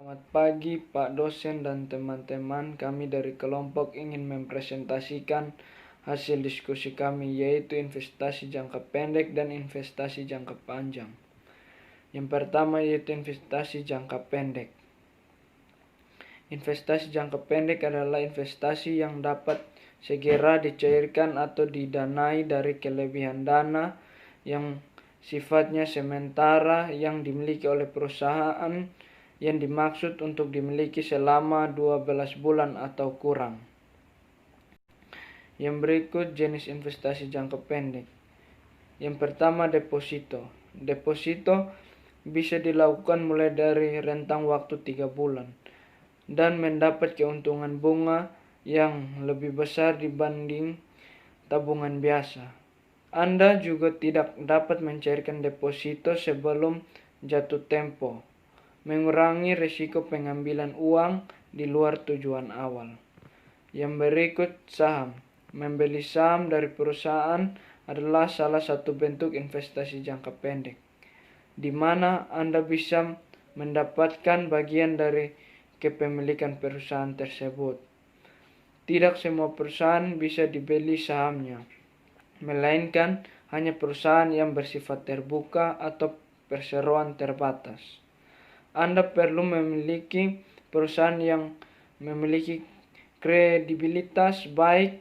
Selamat pagi Pak dosen dan teman-teman. Kami dari kelompok ingin mempresentasikan hasil diskusi kami, yaitu investasi jangka pendek dan investasi jangka panjang. Yang pertama yaitu investasi jangka pendek. Investasi jangka pendek adalah investasi yang dapat segera dicairkan atau didanai dari kelebihan dana yang sifatnya sementara yang dimiliki oleh perusahaan yang dimaksud untuk dimiliki selama 12 bulan atau kurang. Yang berikut jenis investasi jangka pendek. Yang pertama, deposito. Deposito bisa dilakukan mulai dari rentang waktu 3 bulan dan mendapat keuntungan bunga yang lebih besar dibanding tabungan biasa. Anda juga tidak dapat mencairkan deposito sebelum jatuh tempo, mengurangi risiko pengambilan uang di luar tujuan awal. Yang berikut, saham. Membeli saham dari perusahaan adalah salah satu bentuk investasi jangka pendek, di mana Anda bisa mendapatkan bagian dari kepemilikan perusahaan tersebut. Tidak semua perusahaan bisa dibeli sahamnya, melainkan hanya perusahaan yang bersifat terbuka atau perseroan terbatas. Anda perlu memiliki perusahaan yang memiliki kredibilitas baik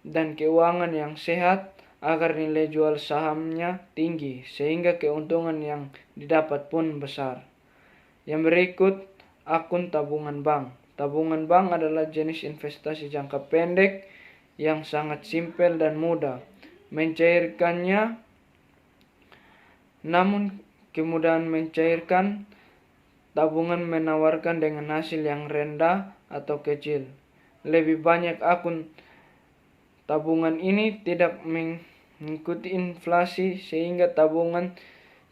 dan keuangan yang sehat agar nilai jual sahamnya tinggi sehingga keuntungan yang didapat pun besar. Yang berikut, akun tabungan bank. Tabungan bank adalah jenis investasi jangka pendek yang sangat simpel dan mudah mencairkannya. Namun kemudahan mencairkan tabungan menawarkan dengan hasil yang rendah atau kecil. Lebih banyak akun tabungan ini tidak mengikuti inflasi sehingga tabungan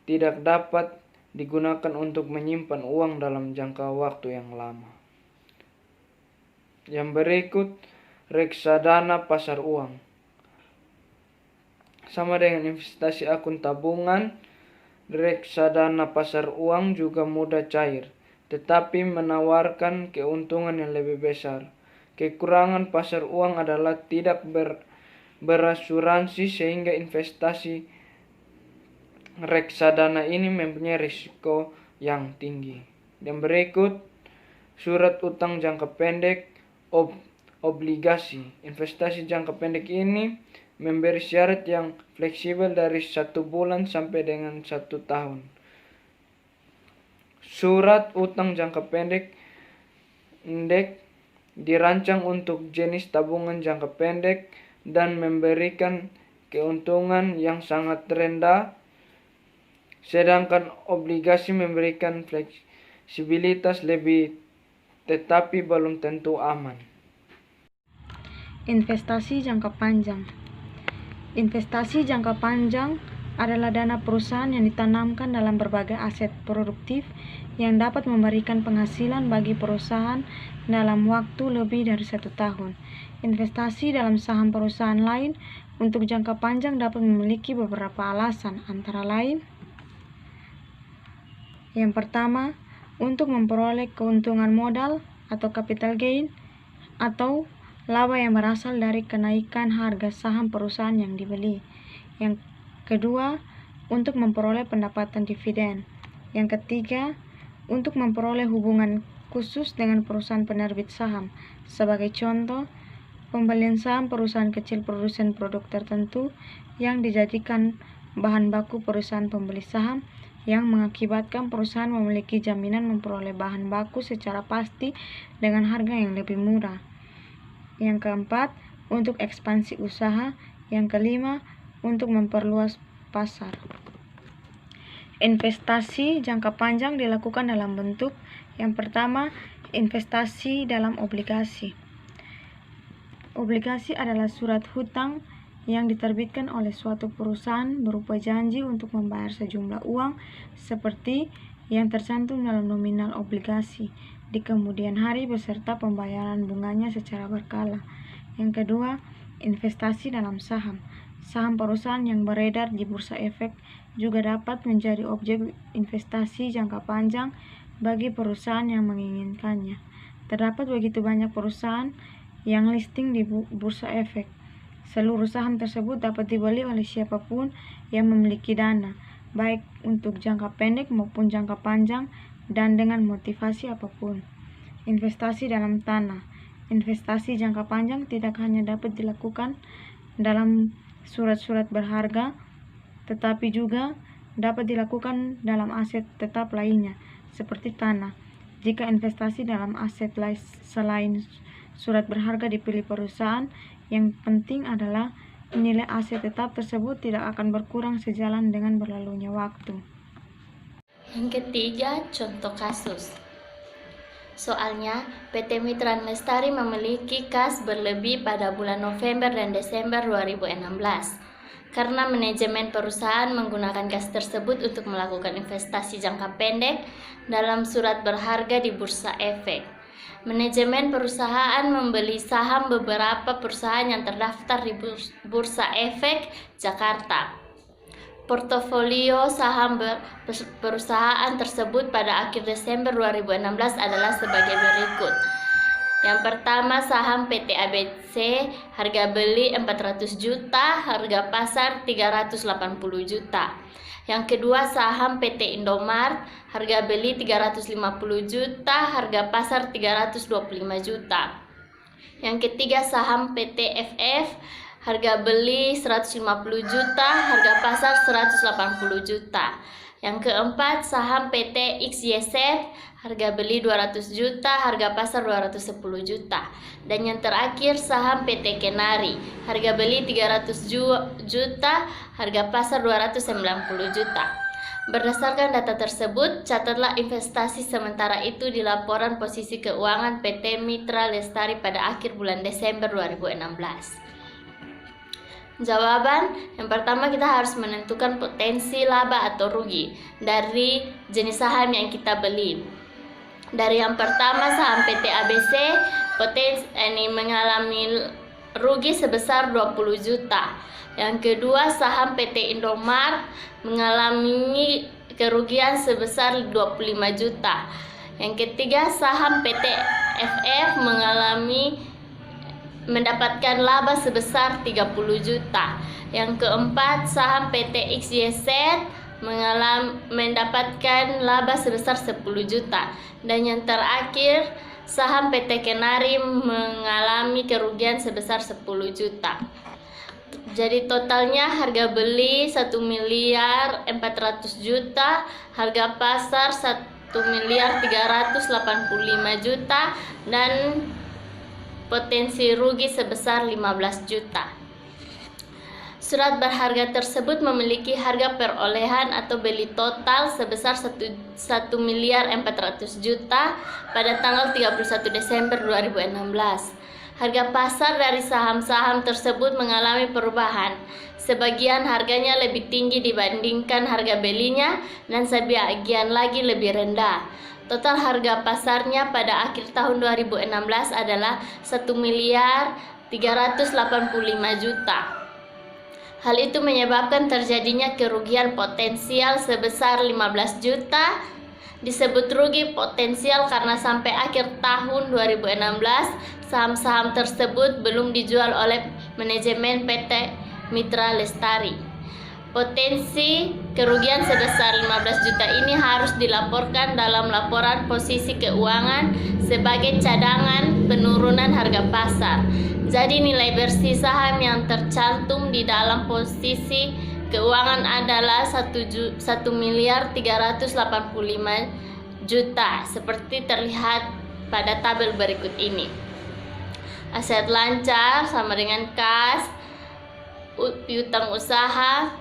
tidak dapat digunakan untuk menyimpan uang dalam jangka waktu yang lama. Yang berikut, reksadana pasar uang. Sama dengan investasi akun tabungan, reksadana pasar uang juga mudah cair, tetapi menawarkan keuntungan yang lebih besar. Kekurangan pasar uang adalah tidak berasuransi sehingga investasi reksadana ini mempunyai risiko yang tinggi. Yang berikut, surat utang jangka pendek, obligasi. Investasi jangka pendek ini memberi syarat yang fleksibel dari 1 bulan sampai dengan 1 tahun. Surat utang jangka pendek dirancang untuk jenis tabungan jangka pendek dan memberikan keuntungan yang sangat rendah, sedangkan obligasi memberikan fleksibilitas lebih tetapi belum tentu aman. Investasi jangka panjang. Investasi jangka panjang adalah dana perusahaan yang ditanamkan dalam berbagai aset produktif yang dapat memberikan penghasilan bagi perusahaan dalam waktu lebih dari 1 tahun. Investasi dalam saham perusahaan lain untuk jangka panjang dapat memiliki beberapa alasan, antara lain: yang pertama, untuk memperoleh keuntungan modal atau capital gain atau laba yang berasal dari kenaikan harga saham perusahaan yang dibeli. Yang kedua, untuk memperoleh pendapatan dividen. Yang ketiga, untuk memperoleh hubungan khusus dengan perusahaan penerbit saham. Sebagai contoh, pembelian saham perusahaan kecil produsen produk tertentu yang dijadikan bahan baku perusahaan pembeli saham, yang mengakibatkan perusahaan memiliki jaminan memperoleh bahan baku secara pasti dengan harga yang lebih murah. Yang keempat, untuk ekspansi usaha. Yang kelima, untuk memperluas pasar. Investasi jangka panjang dilakukan dalam bentuk: yang pertama, investasi dalam obligasi. Obligasi adalah surat hutang yang diterbitkan oleh suatu perusahaan berupa janji untuk membayar sejumlah uang seperti yang tercantum dalam nominal obligasi di kemudian hari beserta pembayaran bunganya secara berkala. Yang kedua, investasi dalam saham. Saham perusahaan yang beredar di bursa efek juga dapat menjadi objek investasi jangka panjang bagi perusahaan yang menginginkannya. Terdapat begitu banyak perusahaan yang listing di Bursa Efek. Seluruh saham tersebut dapat dibeli oleh siapapun yang memiliki dana, baik untuk jangka pendek maupun jangka panjang, dan dengan motivasi apapun. Investasi dalam tanah. Investasi jangka panjang tidak hanya dapat dilakukan dalam surat-surat berharga, tetapi juga dapat dilakukan dalam aset tetap lainnya, seperti tanah. Jika investasi dalam aset selain surat berharga dipilih perusahaan, yang penting adalah nilai aset tetap tersebut tidak akan berkurang sejalan dengan berlalunya waktu. Yang ketiga, contoh kasus. Soalnya, PT Mitra Lestari memiliki kas berlebih pada bulan November dan Desember 2016. Karena manajemen perusahaan menggunakan kas tersebut untuk melakukan investasi jangka pendek dalam surat berharga di Bursa Efek. Manajemen perusahaan membeli saham beberapa perusahaan yang terdaftar di Bursa Efek Jakarta. Portofolio saham perusahaan tersebut pada akhir Desember 2016 adalah sebagai berikut. Yang pertama, saham PT ABC, harga beli 400 juta, harga pasar 380 juta. Yang kedua, saham PT Indomart, harga beli 350 juta, harga pasar 325 juta. Yang ketiga, saham PT FF, harga beli 150 juta, harga pasar 180 juta. Yang keempat, saham PT XYZ, harga beli 200 juta, harga pasar 210 juta. Dan yang terakhir, saham PT Kenari, harga beli 300 juta, harga pasar 290 juta. Berdasarkan data tersebut, catatlah investasi sementara itu di laporan posisi keuangan PT Mitra Lestari pada akhir bulan Desember 2016. Jawaban yang pertama, kita harus menentukan potensi laba atau rugi dari jenis saham yang kita beli. Dari yang pertama, saham PT ABC, potensi ini mengalami rugi sebesar 20 juta. Yang kedua, saham PT Indomart mengalami kerugian sebesar 25 juta. Yang ketiga, saham PT FF mendapatkan laba sebesar 30 juta. Yang keempat, saham PT XYZ mendapatkan laba sebesar 10 juta. Dan yang terakhir, saham PT Kenari mengalami kerugian sebesar 10 juta. Jadi totalnya harga beli 1.400.000.000, harga pasar 1.385.000.000, dan potensi rugi sebesar 15 juta. Surat berharga tersebut memiliki harga perolehan atau beli total sebesar 1.400.000.000 pada tanggal 31 Desember 2016. Harga pasar dari saham-saham tersebut mengalami perubahan. Sebagian harganya lebih tinggi dibandingkan harga belinya dan sebagian lagi lebih rendah. Total harga pasarnya pada akhir tahun 2016 adalah 1.385.000.000. Hal itu menyebabkan terjadinya kerugian potensial sebesar 15 juta. Disebut rugi potensial karena sampai akhir tahun 2016 saham-saham tersebut belum dijual oleh manajemen PT Mitra Lestari. Potensi kerugian sebesar 15 juta ini harus dilaporkan dalam laporan posisi keuangan sebagai cadangan penurunan harga pasar. Jadi nilai bersih saham yang tercantum di dalam posisi keuangan adalah 1.385.000.000 seperti terlihat pada tabel berikut ini. Aset lancar sama dengan kas, piutang usaha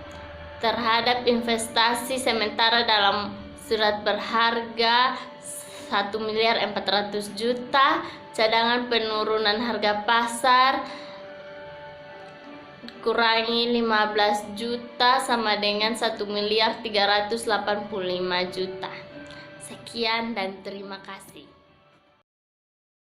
terhadap investasi sementara dalam surat berharga 1.400.000.000, cadangan penurunan harga pasar kurangi 15 juta sama dengan 1.385.000.000. Sekian dan terima kasih.